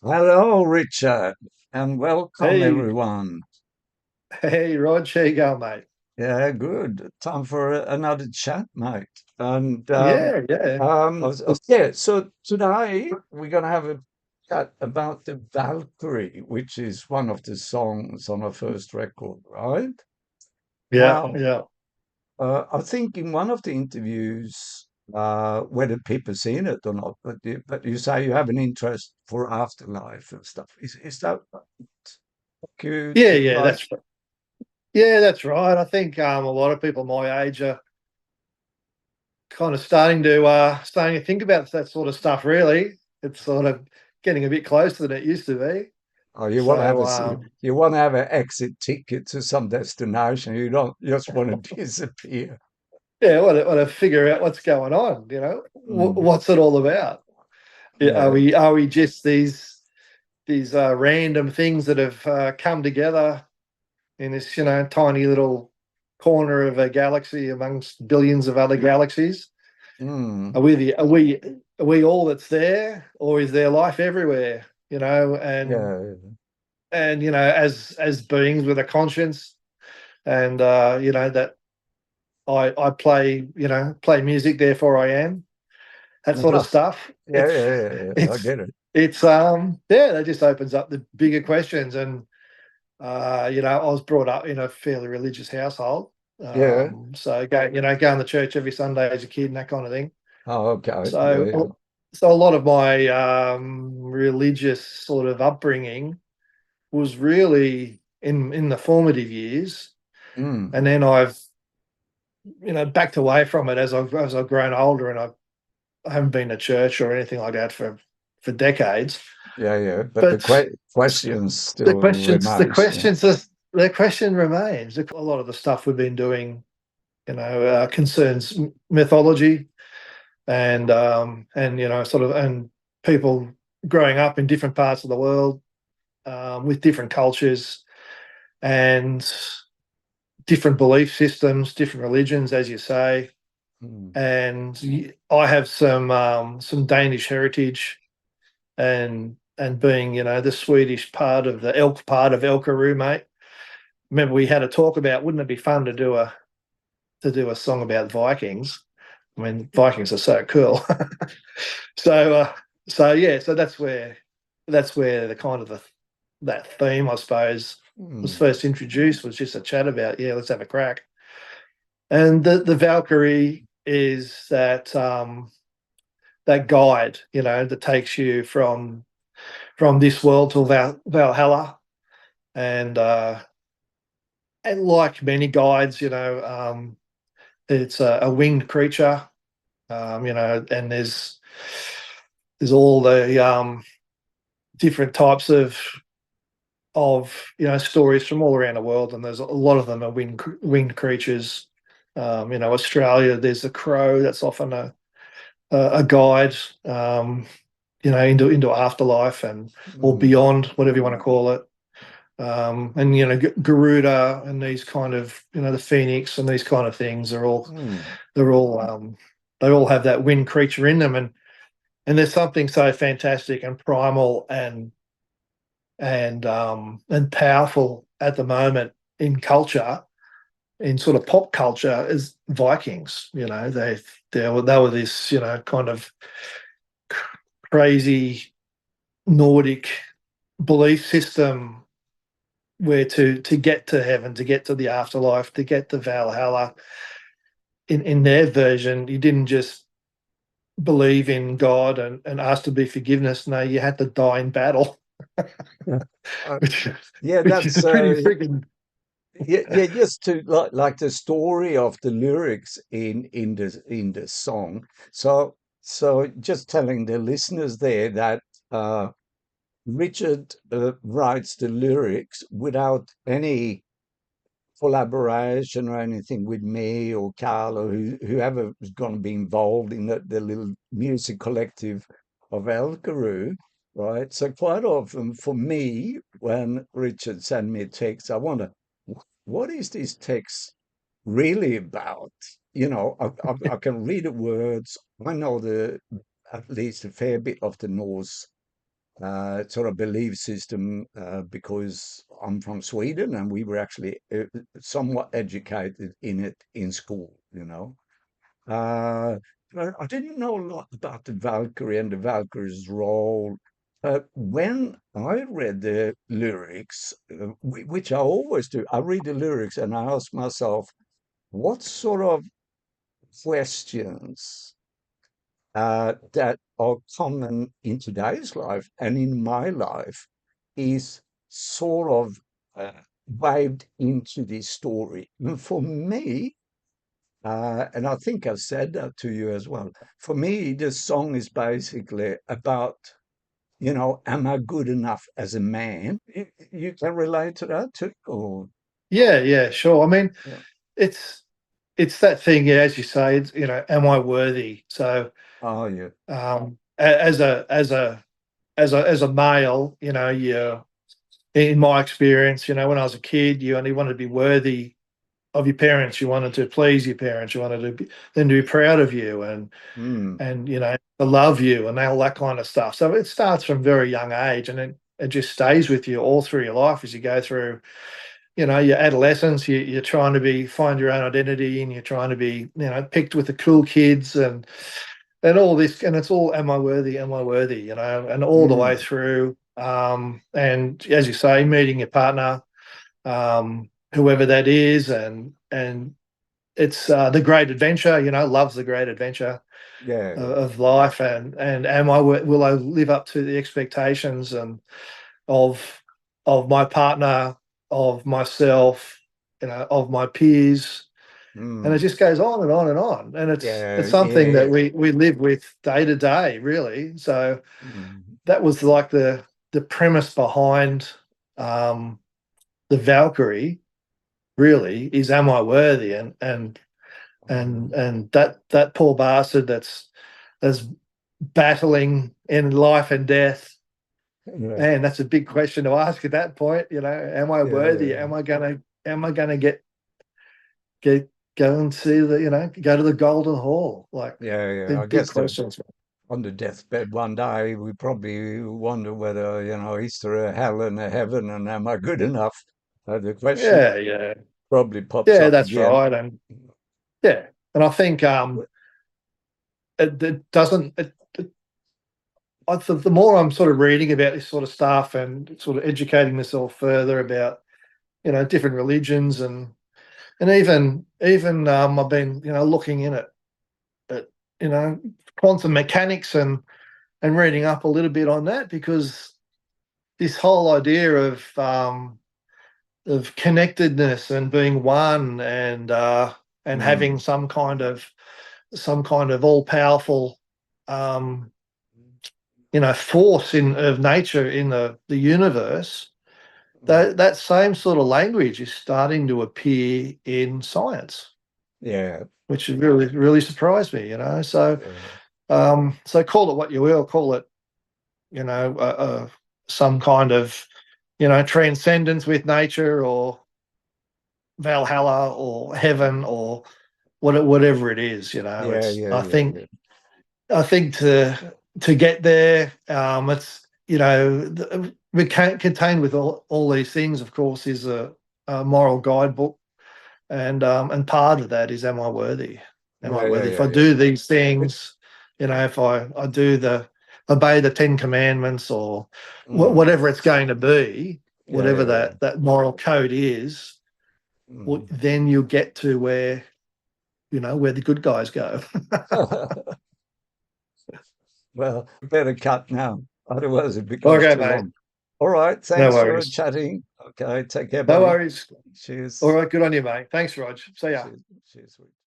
Hello, Richard, and welcome Hey, everyone. hey, Rod, how you going, mate? Yeah, good. Time for another chat, mate. And Yeah, yeah. yeah, so today we're gonna have a chat about the Valkyrie, which is one of the songs on our first record, right? Yeah, Now, yeah. I think in one of the interviews, whether people seen it or not, but you say you have an interest for afterlife and stuff. Is that Yeah, to yeah, like? that's right. I think a lot of people my age are kind of starting to think about that sort of stuff, really. It's sort of getting a bit closer than it used to be. Oh, So you want to have an exit ticket to some destination. You don't just want to disappear. yeah, want to figure out what's going on, Mm, what's it all about? Yeah, Are yeah. we are we just these random things that have come together in this, tiny little corner of a galaxy amongst billions of other galaxies? Mm, Are we the are we all that's there, or is there life everywhere? yeah. And as beings with a conscience, and that I play music, therefore I am, that sort of Uh-huh. stuff. Yeah, It's yeah, yeah, yeah. I it's get it. it's yeah, that just opens up the bigger questions. And I was brought up in a fairly religious household. Yeah. So going to church every Sunday as a kid and that kind of thing. Oh, okay. Yeah, So yeah. so a lot of my religious sort of upbringing was really in the formative years. Mm, And then I've backed away from it as I've grown older, and I haven't been to church or anything like that for decades. yeah, yeah. But the But questions the still questions the remains. Yeah. questions the question remains. A lot of the stuff we've been doing, concerns mythology, and sort of, and people growing up in different parts of the world, with different cultures and different belief systems, different religions, as you say. Mm, And I have some Danish heritage, and being the Swedish part of the elk part of Elkaroo, mate. Remember, we had a talk about, wouldn't it be fun to do a song about Vikings? I mean, Vikings are so cool. So yeah, so that's where the kind of that theme, I suppose, was mm, first introduced, was just a chat about, yeah, let's have a crack. And the Valkyrie is that guide, that takes you from this world to Valhalla. And uh and like many guides, it's a winged creature. And there's all the different types of stories from all around the world, and there's a lot of them are winged creatures. Australia, there's a crow that's often a guide, um, into afterlife and or mm, beyond, whatever you want to call it. And Garuda and these kind of, the phoenix and these kind of things are all mm, they're all they all have that wind creature in them. And there's something so fantastic and primal and powerful at the moment in culture, in sort of pop culture, as Vikings. They were this, kind of crazy Nordic belief system, where to get to heaven, to get to the afterlife, to get to Valhalla, in their version, you didn't just believe in God and ask to be forgiveness. No, you had to die in battle, yeah. Uh, which yeah, which is a pretty freaking. yeah, yeah, just to like the story of the lyrics in the song. So just telling the listeners there that Richard writes the lyrics without any collaboration or anything with me or Carl or whoever is going to be involved in the little music collective of Elkaroo, right? So quite often for me, when Richard send me a text, I wonder, what is this text really about? I can read the words. I know at least a fair bit of the Norse sort of belief system, because I'm from Sweden and we were actually somewhat educated in it in school, you know. Uh, but I didn't know a lot about the Valkyrie and the Valkyrie's role. When I read the lyrics, which I always do, I read the lyrics and I ask myself, what sort of questions that are common in today's life and in my life is sort of waved into this story. And for me, and I think I've said that to you as well. For me, this song is basically about, am I good enough as a man? You can relate to that too, or Yeah, yeah, sure. I mean, yeah. it's it's that thing, yeah, as you say, it's, am I worthy? So, Oh yeah. as a male, you in my experience, when I was a kid, you only wanted to be worthy of your parents. You wanted to please your parents. You wanted them to be proud of you Mm, and to love you and all that kind of stuff. So it starts from a very young age, and it just stays with you all through your life as you go through, your adolescence. You're trying to find your own identity, and you're trying to be, picked with the cool kids and all this, and it's all, am I worthy? Am I worthy? And all the way mm, through. And as you say, meeting your partner, whoever that is, and it's the great adventure. Love's the great adventure yeah, yeah. of life, and will I live up to the expectations and of my partner, of myself, of my peers, and it Mm, just goes on and on and on. And it's yeah, something that yeah. we live with day to day, really. So Mm, that was like the premise behind um, the Valkyrie. Really, is, am I worthy? mm, And that poor bastard that's battling in life and death. yeah, And that's a big question to ask at that point. Am I yeah, worthy? yeah. Am I gonna get go and see go to the Golden Hall? Like, Yeah, they're yeah. I big guess questions. on the deathbed one day, we probably wonder whether, is there a hell and a heaven, and am I good enough? The question Yeah, yeah, probably pops yeah. up That's again. right. And yeah, and I think it doesn't. The more I'm sort of reading about this sort of stuff and sort of educating myself further about different religions and even I've been looking in at you know quantum mechanics and reading up a little bit on that, because this whole idea of connectedness and being one and having Mm, some kind of all powerful um, force of nature in the universe. mm. That same sort of language is starting to appear in science, Yeah, which has really really surprised me. yeah. So call it what you will, call it some kind of transcendence with nature, or Valhalla, or heaven, or whatever it is. Yeah, It's yeah, I yeah, think yeah. I think to get there, it's contained with all these things. Of course, is a moral guidebook, and part of that is, am I worthy? Am I Yeah, yeah, worthy? If yeah, I yeah. do these things, if I do obey the Ten Commandments, or Mm, whatever it's going to be, yeah, whatever yeah, that moral code is, well, yeah. then you'll get to where the good guys go. Mm. Well, better cut now. Otherwise, it becomes Okay, too mate. long. All right. No Thanks for worries. chatting. Okay. Take care, No buddy. worries. All Cheers. right. Good on you, mate. Thanks, Rog. See ya. Cheers. Cheers.